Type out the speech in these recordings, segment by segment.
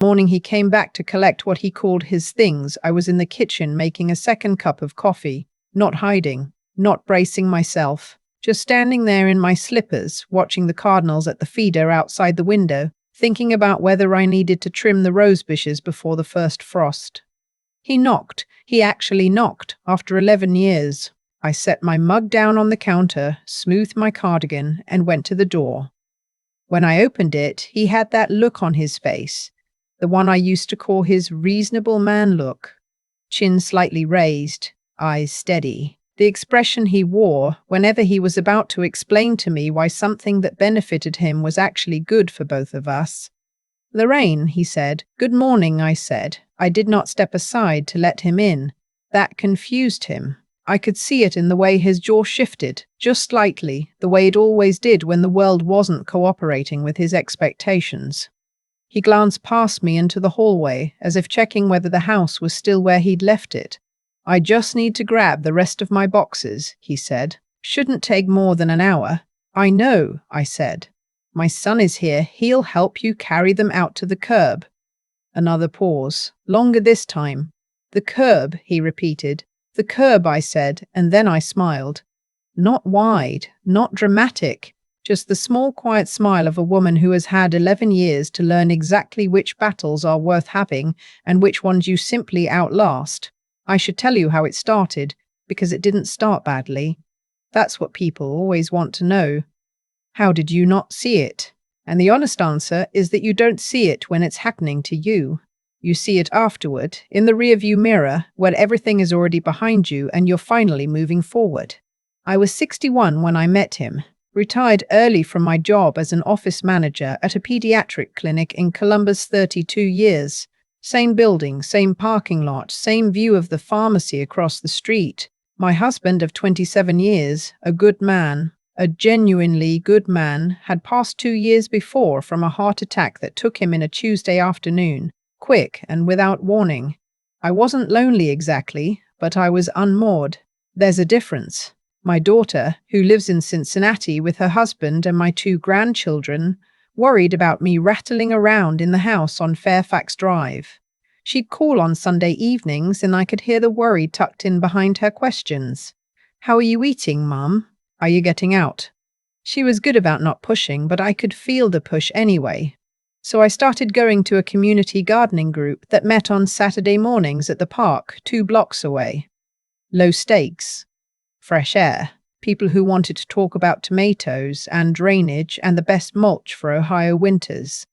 Morning he came back to collect what he called his things. I was in the kitchen making a second cup of coffee, not hiding, not bracing myself, just standing there in my slippers, watching the cardinals at the feeder outside the window, thinking about whether I needed to trim the rose bushes before the first frost. He knocked. He actually knocked, after 11 years. I set my mug down on the counter, smoothed my cardigan, and went to the door. When I opened it, he had that look on his face, the one I used to call his reasonable man look. Chin slightly raised, eyes steady. The expression he wore whenever he was about to explain to me why something that benefited him was actually good for both of us. "Lorraine," he said. "Good morning," I said. I did not step aside to let him in. That confused him. I could see it in the way his jaw shifted, just slightly, the way it always did when the world wasn't cooperating with his expectations. He glanced past me into the hallway, as if checking whether the house was still where he'd left it. "I just need to grab the rest of my boxes," he said. "Shouldn't take more than an hour." "I know," I said. "My son is here. He'll help you carry them out to the curb." Another pause, longer this time. "The curb," he repeated. "The curb," I said, and then I smiled. Not wide, not dramatic, just the small, quiet smile of a woman who has had 11 years to learn exactly which battles are worth having and which ones you simply outlast. I should tell you how it started, because it didn't start badly. That's what people always want to know. How did you not see it? And the honest answer is that you don't see it when it's happening to you. You see it afterward, in the rearview mirror, where everything is already behind you and you're finally moving forward. I was 61 when I met him, retired early from my job as an office manager at a pediatric clinic in Columbus, 32 years. Same building, same parking lot, same view of the pharmacy across the street. My husband of 27 years, a good man, a genuinely good man, had passed 2 years before from a heart attack that took him in a Tuesday afternoon, quick and without warning. I wasn't lonely exactly, but I was unmoored. There's a difference. My daughter, who lives in Cincinnati with her husband and my 2 grandchildren, worried about me rattling around in the house on Fairfax Drive. She'd call on Sunday evenings and I could hear the worry tucked in behind her questions. "How are you eating, Mum? Are you getting out?" She was good about not pushing, but I could feel the push anyway. So I started going to a community gardening group that met on Saturday mornings at the park 2 blocks away. Low stakes, fresh air, people who wanted to talk about tomatoes and drainage and the best mulch for Ohio winters.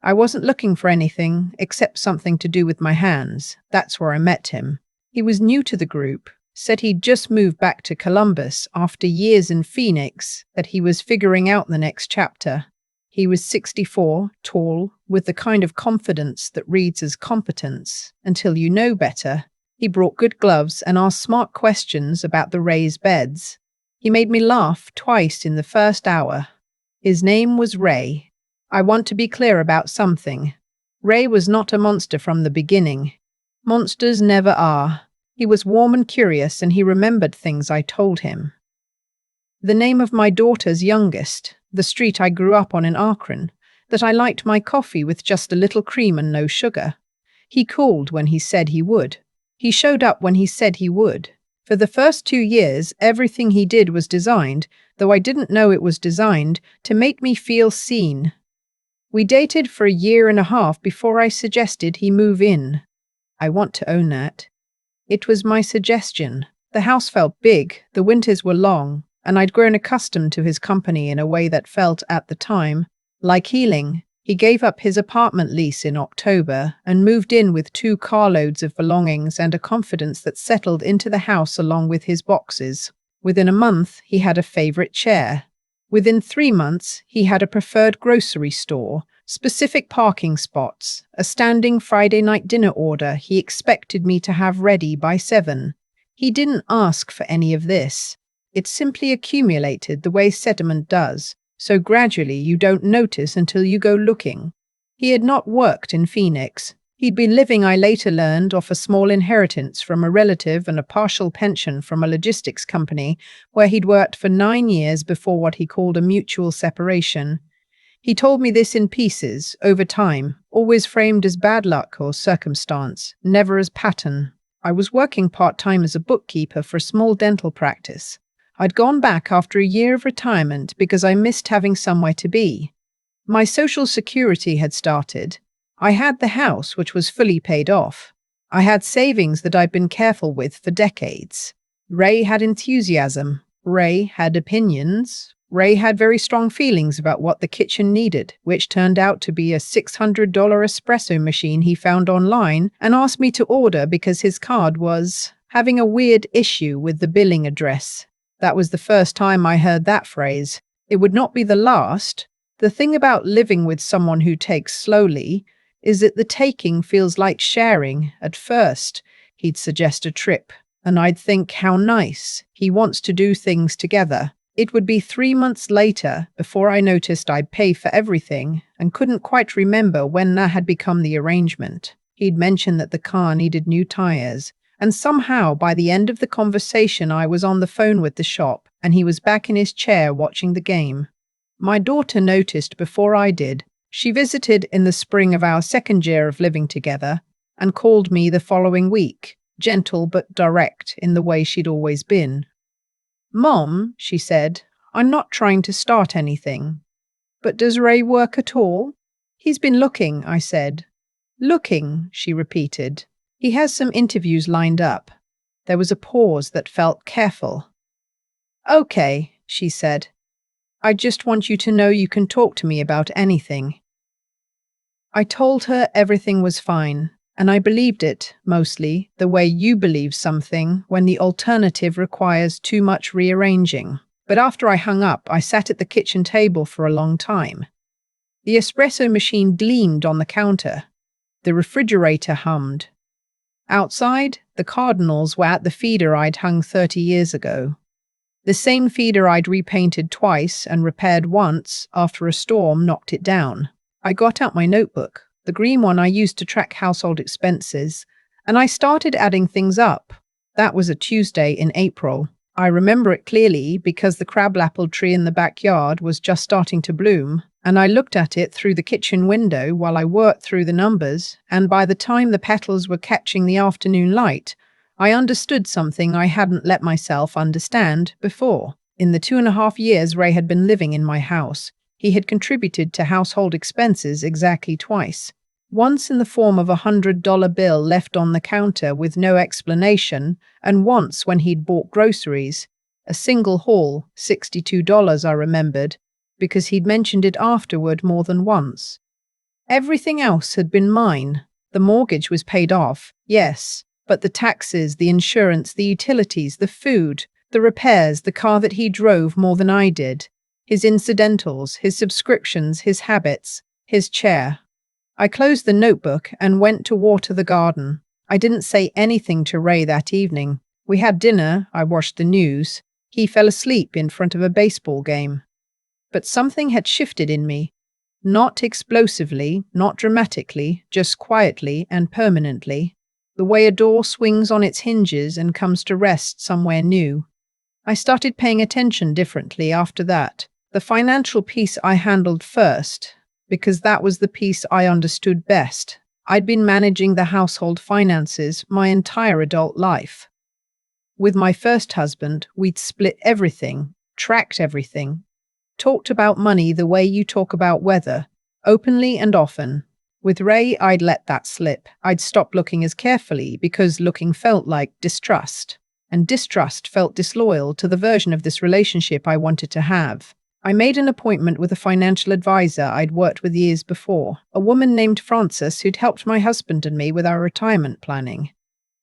I wasn't looking for anything except something to do with my hands. That's where I met him. He was new to the group, said he'd just moved back to Columbus after years in Phoenix, that he was figuring out the next chapter. He was 64, tall, with the kind of confidence that reads as competence, until you know better. He brought good gloves and asked smart questions about the raised beds. He made me laugh twice in the first hour. His name was Ray. I want to be clear about something. Ray was not a monster from the beginning. Monsters never are. He was warm and curious, and he remembered things I told him. The name of my daughter's youngest, the street I grew up on in Akron, that I liked my coffee with just a little cream and no sugar. He called when he said he would. He showed up when he said he would. For the first 2 years, everything he did was designed, though I didn't know it was designed, to make me feel seen. We dated for 1.5 years before I suggested he move in. I want to own that. It was my suggestion. The house felt big, the winters were long, and I'd grown accustomed to his company in a way that felt, at the time, like healing. He gave up his apartment lease in October and moved in with 2 carloads of belongings and a confidence that settled into the house along with his boxes. Within a month, he had a favorite chair. Within 3 months, he had a preferred grocery store, specific parking spots, a standing Friday night dinner order he expected me to have ready by 7. He didn't ask for any of this. It simply accumulated the way sediment does, so gradually you don't notice until you go looking. He had not worked in Phoenix. He'd been living, I later learned, off a small inheritance from a relative and a partial pension from a logistics company where he'd worked for 9 years before what he called a mutual separation. He told me this in pieces, over time, always framed as bad luck or circumstance, never as pattern. I was working part-time as a bookkeeper for a small dental practice. I'd gone back after a year of retirement because I missed having somewhere to be. My social security had started. I had the house, which was fully paid off. I had savings that I'd been careful with for decades. Ray had enthusiasm. Ray had opinions. Ray had very strong feelings about what the kitchen needed, which turned out to be a $600 espresso machine he found online and asked me to order because his card was having a weird issue with the billing address. That was the first time I heard that phrase. It would not be the last. The thing about living with someone who takes slowly is that the taking feels like sharing. At first, he'd suggest a trip, and I'd think, how nice. He wants to do things together. It would be 3 months later before I noticed I'd pay for everything and couldn't quite remember when that had become the arrangement. He'd mentioned that the car needed new tires, and somehow by the end of the conversation I was on the phone with the shop and he was back in his chair watching the game. My daughter noticed before I did. She visited in the spring of our second year of living together and called me the following week, gentle but direct in the way she'd always been. "Mom," she said, "I'm not trying to start anything. But does Ray work at all?" "He's been looking," I said. "Looking," she repeated. "He has some interviews lined up." There was a pause that felt careful. "Okay," she said. "I just want you to know you can talk to me about anything." I told her everything was fine, and I believed it, mostly, the way you believe something when the alternative requires too much rearranging. But after I hung up, I sat at the kitchen table for a long time. The espresso machine gleamed on the counter. The refrigerator hummed. Outside, the cardinals were at the feeder I'd hung 30 years ago. The same feeder I'd repainted twice and repaired once after a storm knocked it down. I got out my notebook, the green one I used to track household expenses, and I started adding things up. That was a Tuesday in April. I remember it clearly because the crabapple tree in the backyard was just starting to bloom, and I looked at it through the kitchen window while I worked through the numbers, and by the time the petals were catching the afternoon light, I understood something I hadn't let myself understand before. In the 2.5 years Ray had been living in my house, he had contributed to household expenses exactly twice. Once in the form of a $100 bill left on the counter with no explanation, and once when he'd bought groceries. A single haul, $62 I remembered, because he'd mentioned it afterward more than once. Everything else had been mine. The mortgage was paid off, yes, but the taxes, the insurance, the utilities, the food, the repairs, the car that he drove more than I did, his incidentals, his subscriptions, his habits, his chair. I closed the notebook and went to water the garden. I didn't say anything to Ray that evening. We had dinner, I watched the news. He fell asleep in front of a baseball game. But something had shifted in me. Not explosively, not dramatically, just quietly and permanently. The way a door swings on its hinges and comes to rest somewhere new. I started paying attention differently after that. The financial piece I handled first, because that was the piece I understood best. I'd been managing the household finances my entire adult life. With my first husband, we'd split everything, tracked everything, talked about money the way you talk about weather, openly and often. With Ray, I'd let that slip. I'd stopped looking as carefully because looking felt like distrust, and distrust felt disloyal to the version of this relationship I wanted to have. I made an appointment with a financial advisor I'd worked with years before, a woman named Frances who'd helped my husband and me with our retirement planning.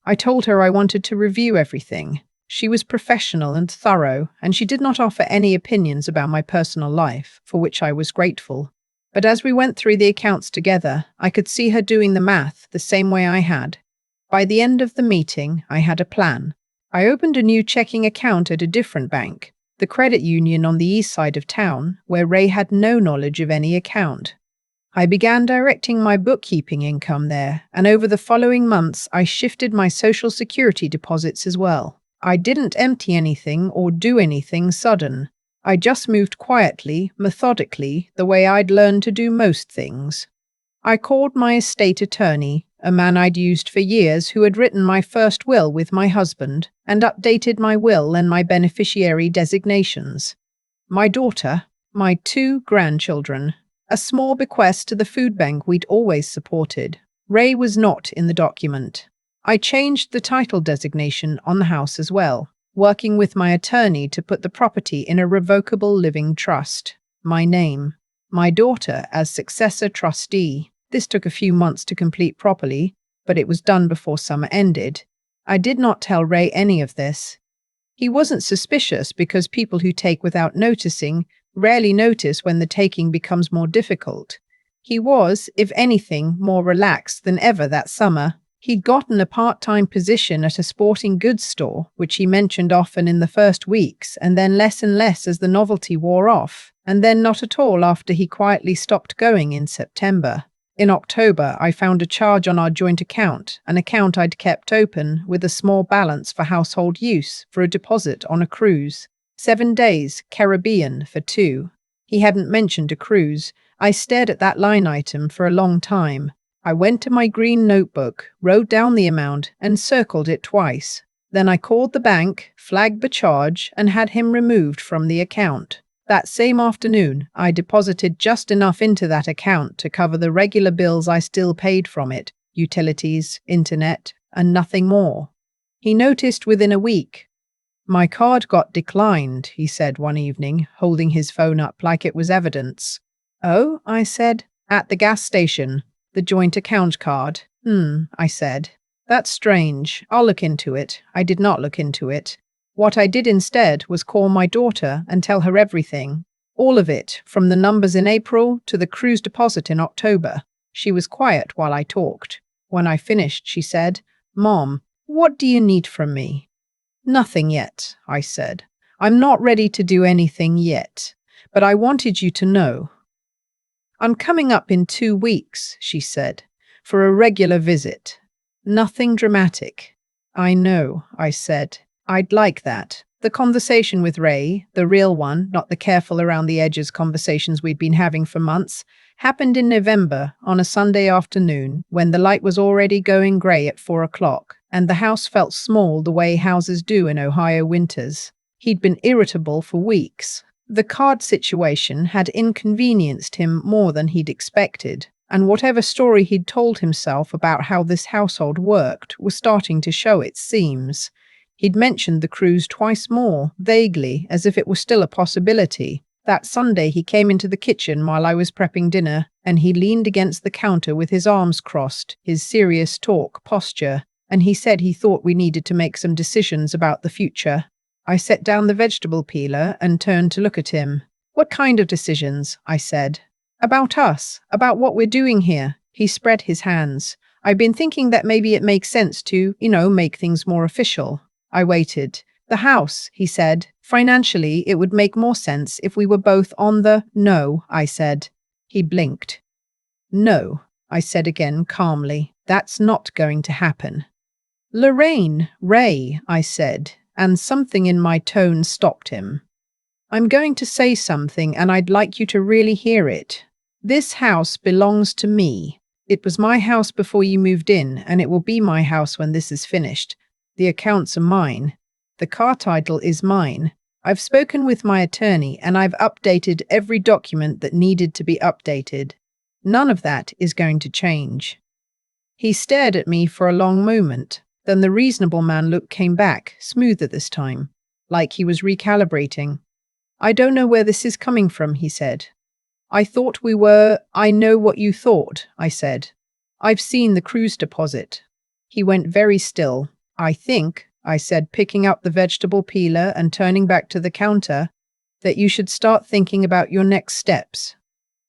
I told her I wanted to review everything. She was professional and thorough, and she did not offer any opinions about my personal life, for which I was grateful. But as we went through the accounts together, I could see her doing the math the same way I had. By the end of the meeting, I had a plan. I opened a new checking account at a different bank, the credit union on the east side of town, where Ray had no knowledge of any account. I began directing my bookkeeping income there, and over the following months, I shifted my Social Security deposits as well. I didn't empty anything or do anything sudden. I just moved quietly, methodically, the way I'd learned to do most things. I called my estate attorney, a man I'd used for years who had written my first will with my husband and updated my will and my beneficiary designations. My daughter, my 2 grandchildren, a small bequest to the food bank we'd always supported. Ray was not in the document. I changed the title designation on the house as well, working with my attorney to put the property in a revocable living trust. My name. My daughter as successor trustee. This took a few months to complete properly, but it was done before summer ended. I did not tell Ray any of this. He wasn't suspicious because people who take without noticing rarely notice when the taking becomes more difficult. He was, if anything, more relaxed than ever that summer. He'd gotten a part-time position at a sporting goods store, which he mentioned often in the first weeks, and then less and less as the novelty wore off, and then not at all after he quietly stopped going in September. In October, I found a charge on our joint account, an account I'd kept open with a small balance for household use for a deposit on a cruise. 7 days, Caribbean, for 2. He hadn't mentioned a cruise. I stared at that line item for a long time. I went to my green notebook, wrote down the amount, and circled it twice. Then I called the bank, flagged the charge, and had him removed from the account. That same afternoon, I deposited just enough into that account to cover the regular bills I still paid from it, utilities, internet, and nothing more. He noticed within a week. My card got declined, he said one evening, holding his phone up like it was evidence. Oh, I said, at the gas station, the joint account card. I said. That's strange. I'll look into it. I did not look into it. What I did instead was call my daughter and tell her everything. All of it, from the numbers in April to the cruise deposit in October. She was quiet while I talked. When I finished, she said, "Mom, what do you need from me?" "Nothing yet," I said. "I'm not ready to do anything yet, but I wanted you to know." "I'm coming up in 2 weeks," she said, "for a regular visit. Nothing dramatic." "I know," I said. "I'd like that." The conversation with Ray, the real one, not the careful around the edges conversations we'd been having for months, happened in November on a Sunday afternoon when the light was already going grey at 4 o'clock and the house felt small the way houses do in Ohio winters. He'd been irritable for weeks. The card situation had inconvenienced him more than he'd expected, and whatever story he'd told himself about how this household worked was starting to show its seams. He'd mentioned the cruise twice more, vaguely, as if it was still a possibility. That Sunday he came into the kitchen while I was prepping dinner, and he leaned against the counter with his arms crossed, his serious talk posture, and he said he thought we needed to make some decisions about the future. I set down the vegetable peeler and turned to look at him. "What kind of decisions?" I said. "About us, about what we're doing here." He spread his hands. "I've been thinking that maybe it makes sense to, make things more official." I waited. "The house," he said. "Financially, it would make more sense if we were both on the—" "No," I said. He blinked. "No," I said again calmly. "That's not going to happen." "Lorraine, Ray," I said, and something in my tone stopped him. "I'm going to say something and I'd like you to really hear it. This house belongs to me. It was my house before you moved in, and it will be my house when this is finished. The accounts are mine. The car title is mine. I've spoken with my attorney and I've updated every document that needed to be updated. None of that is going to change." He stared at me for a long moment. Then the reasonable man look came back, smoother this time, like he was recalibrating. "I don't know where this is coming from," he said. "I thought we were—" "I know what you thought," I said. "I've seen the cruise deposit." He went very still. "I think," I said, picking up the vegetable peeler and turning back to the counter, "that you should start thinking about your next steps.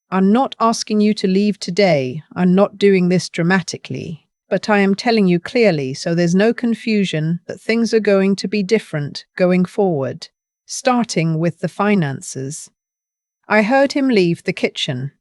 I'm not asking you to leave today. I'm not doing this dramatically. But I am telling you clearly so there's no confusion that things are going to be different going forward, starting with the finances." I heard him leave the kitchen.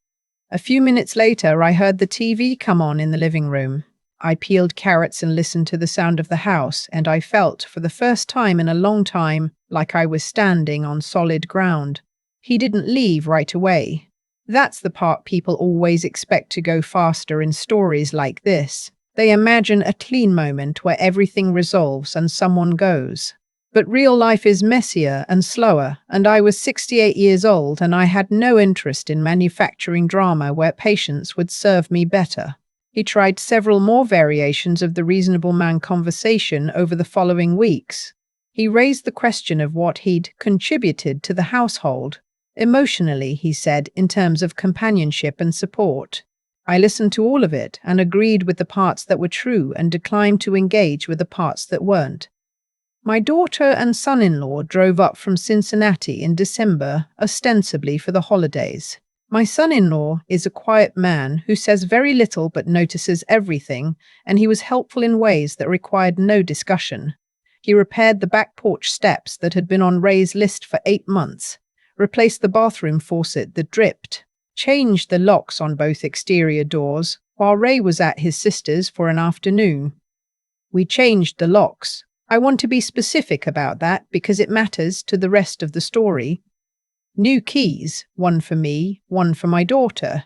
A few minutes later, I heard the TV come on in the living room. I peeled carrots and listened to the sound of the house, and I felt, for the first time in a long time, like I was standing on solid ground. He didn't leave right away. That's the part people always expect to go faster in stories like this. They imagine a clean moment where everything resolves and someone goes. But real life is messier and slower, and I was 68 years old and I had no interest in manufacturing drama where patience would serve me better. He tried several more variations of the reasonable man conversation over the following weeks. He raised the question of what he'd contributed to the household. Emotionally, he said, in terms of companionship and support. I listened to all of it and agreed with the parts that were true and declined to engage with the parts that weren't. My daughter and son-in-law drove up from Cincinnati in December, ostensibly for the holidays. My son-in-law is a quiet man who says very little but notices everything, and he was helpful in ways that required no discussion. He repaired the back porch steps that had been on Ray's list for 8 months, replaced the bathroom faucet that dripped, changed the locks on both exterior doors, while Ray was at his sister's for an afternoon. We changed the locks. I want to be specific about that because it matters to the rest of the story. New keys, one for me, one for my daughter.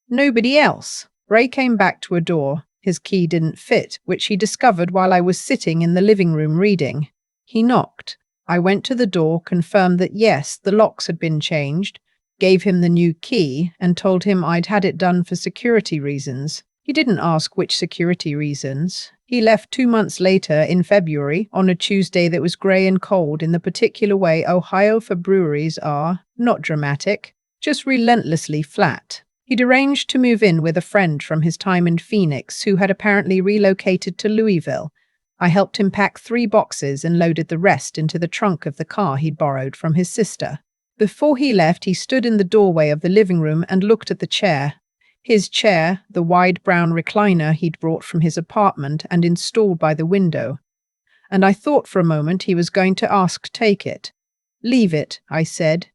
Nobody else. Ray came back to a door. His key didn't fit, which he discovered while I was sitting in the living room reading. He knocked. I went to the door, confirmed that yes, the locks had been changed, gave him the new key, and told him I'd had it done for security reasons. He didn't ask which security reasons. He left 2 months later in February on a Tuesday that was grey and cold in the particular way Ohio Februaries are, not dramatic, just relentlessly flat. He'd arranged to move in with a friend from his time in Phoenix who had apparently relocated to Louisville. I helped him pack 3 boxes and loaded the rest into the trunk of the car he'd borrowed from his sister. Before he left, he stood in the doorway of the living room and looked at the chair. His chair, the wide brown recliner he'd brought from his apartment and installed by the window. And I thought for a moment he was going to ask to take it. "Leave it," I said.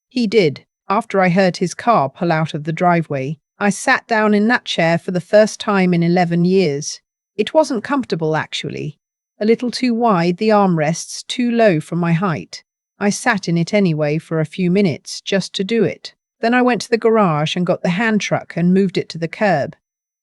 He did. After I heard his car pull out of the driveway, I sat down in that chair for the first time in 11 years. It wasn't comfortable, actually. A little too wide, the armrests too low for my height. I sat in it anyway for a few minutes, just to do it. Then I went to the garage and got the hand truck and moved it to the curb.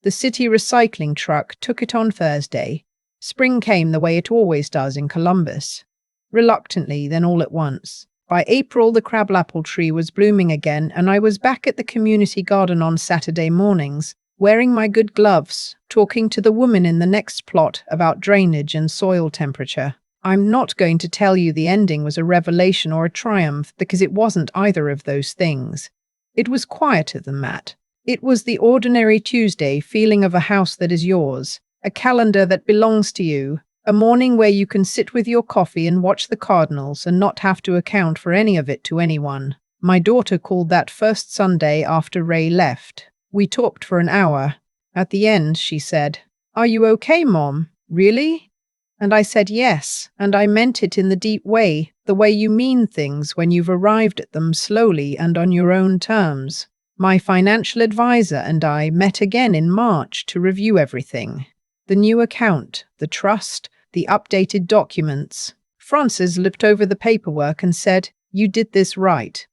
The city recycling truck took it on Thursday. Spring came the way it always does in Columbus. Reluctantly, then all at once. By April, the crabapple tree was blooming again, and I was back at the community garden on Saturday mornings, wearing my good gloves, talking to the woman in the next plot about drainage and soil temperature. I'm not going to tell you the ending was a revelation or a triumph, because it wasn't either of those things. It was quieter than that. It was the ordinary Tuesday feeling of a house that is yours, a calendar that belongs to you, a morning where you can sit with your coffee and watch the Cardinals and not have to account for any of it to anyone. My daughter called that first Sunday after Ray left. We talked for an hour. At the end, she said, "Are you okay, Mom? Really?" And I said yes, and I meant it in the deep way, the way you mean things when you've arrived at them slowly and on your own terms. My financial advisor and I met again in March to review everything. The new account, the trust, the updated documents. Frances looked over the paperwork and said, "You did this right."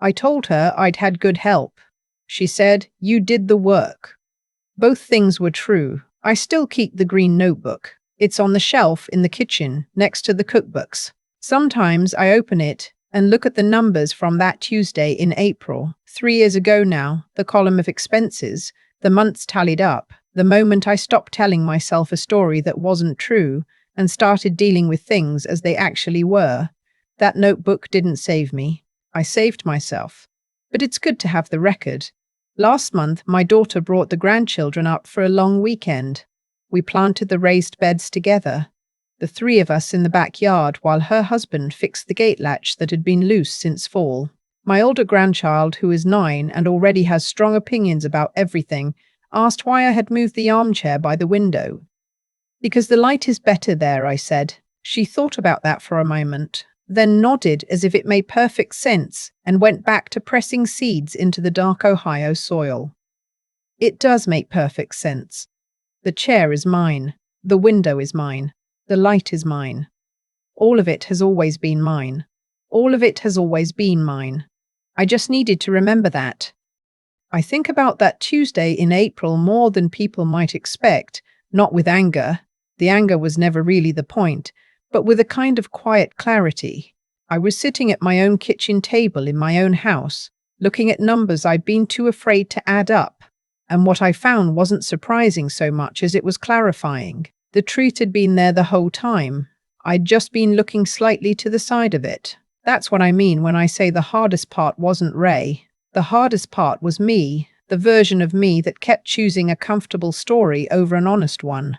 I told her I'd had good help. She said, "You did the work." Both things were true. I still keep the green notebook. It's on the shelf in the kitchen, next to the cookbooks. Sometimes I open it and look at the numbers from that Tuesday in April, 3 years ago now, the column of expenses, the months tallied up, the moment I stopped telling myself a story that wasn't true and started dealing with things as they actually were. That notebook didn't save me. I saved myself. But it's good to have the record. Last month, my daughter brought the grandchildren up for a long weekend. We planted the raised beds together, the 3 of us in the backyard, while her husband fixed the gate latch that had been loose since fall. My older grandchild, who is 9 and already has strong opinions about everything, asked why I had moved the armchair by the window. "Because the light is better there," I said. She thought about that for a moment, then nodded as if it made perfect sense and went back to pressing seeds into the dark Ohio soil. It does make perfect sense. The chair is mine. The window is mine. The light is mine. All of it has always been mine. All of it has always been mine. I just needed to remember that. I think about that Tuesday in April more than people might expect, not with anger. The anger was never really the point, but with a kind of quiet clarity. I was sitting at my own kitchen table in my own house, looking at numbers I'd been too afraid to add up. And what I found wasn't surprising so much as it was clarifying. The truth had been there the whole time. I'd just been looking slightly to the side of it. That's what I mean when I say the hardest part wasn't Ray. The hardest part was me, the version of me that kept choosing a comfortable story over an honest one.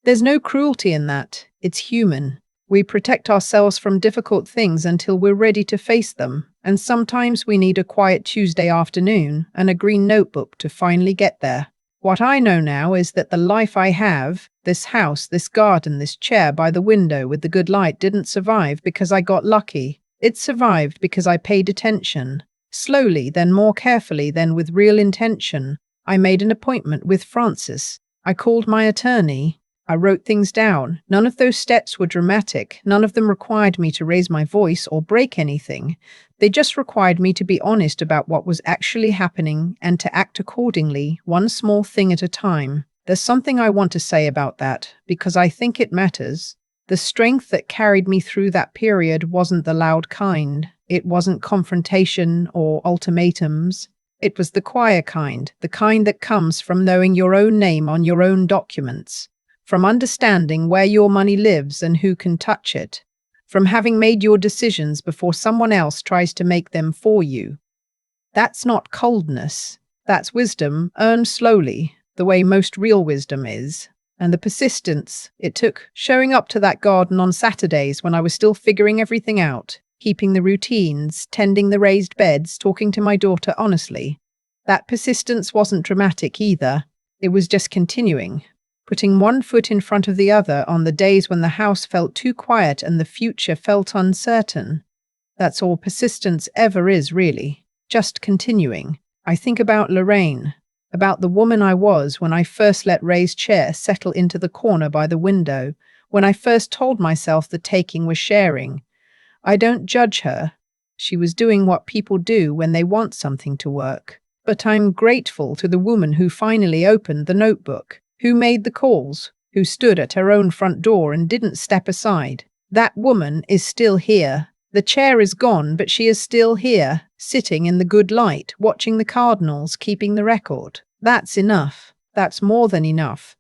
There's no cruelty in that. It's human. We protect ourselves from difficult things until we're ready to face them, and sometimes we need a quiet Tuesday afternoon and a green notebook to finally get there. What I know now is that the life I have, this house, this garden, this chair by the window with the good light, didn't survive because I got lucky. It survived because I paid attention. Slowly, then more carefully, then with real intention. I made an appointment with Francis. I called my attorney. I wrote things down. None of those steps were dramatic. None of them required me to raise my voice or break anything. They just required me to be honest about what was actually happening and to act accordingly, one small thing at a time. There's something I want to say about that, because I think it matters. The strength that carried me through that period wasn't the loud kind. It wasn't confrontation or ultimatums. It was the quiet kind, the kind that comes from knowing your own name on your own documents, from understanding where your money lives and who can touch it, from having made your decisions before someone else tries to make them for you. That's not coldness. That's wisdom, earned slowly, the way most real wisdom is. And the persistence it took, showing up to that garden on Saturdays when I was still figuring everything out, keeping the routines, tending the raised beds, talking to my daughter honestly. That persistence wasn't dramatic either. It was just continuing, putting one foot in front of the other on the days when the house felt too quiet and the future felt uncertain. That's all persistence ever is, really. Just continuing. I think about Lorraine, about the woman I was when I first let Ray's chair settle into the corner by the window, when I first told myself the taking was sharing. I don't judge her. She was doing what people do when they want something to work. But I'm grateful to the woman who finally opened the notebook, who made the calls, who stood at her own front door and didn't step aside. That woman is still here. The chair is gone, but she is still here, sitting in the good light, watching the Cardinals, keeping the record. That's enough. That's more than enough.